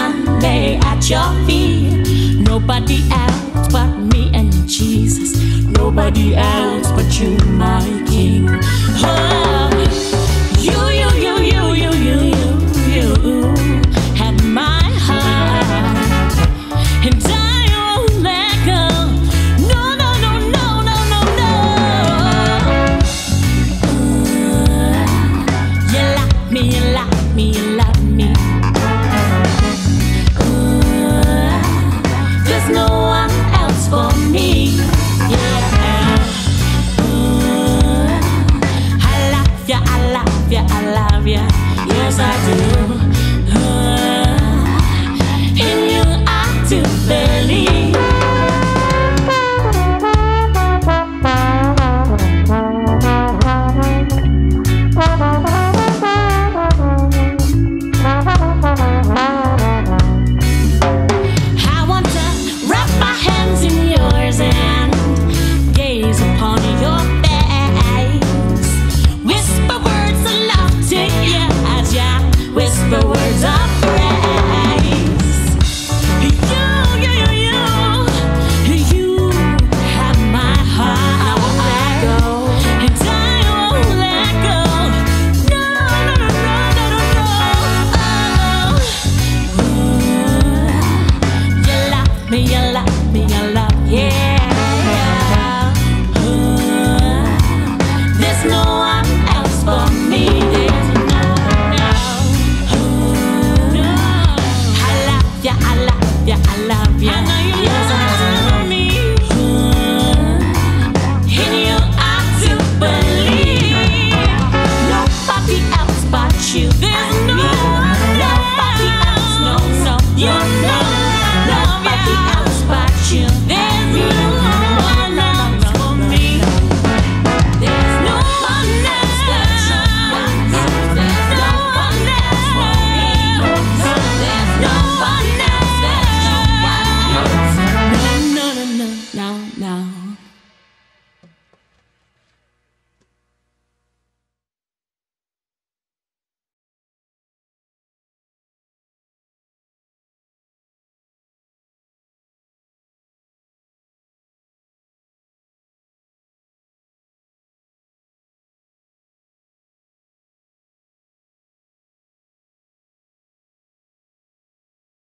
one lay at your feet. Nobody else but me and Jesus. Nobody else but you, my King. Oh, you have my heart, and I won't let go. No, no, no, no, no, no, no. You love me, you love me, you love me. There's no one else for me. Yeah. I love ya, I love ya, I love ya. Yes, I do. In you I do believe. I want to wrap my hands in yours and gaze upon your face. Whisper words of love to you as ya whisper words of praise. You have my heart. I won't let go, and I won't let go. No, no, no, no, no, no, no. You love me, you love me, you love, yeah. There's no one else for me. There's no. I love ya, I love ya, I love ya. Yes, I love me. In you I do believe. Nobody else but you. There's nobody else, no, no, no, no. Nobody else but you.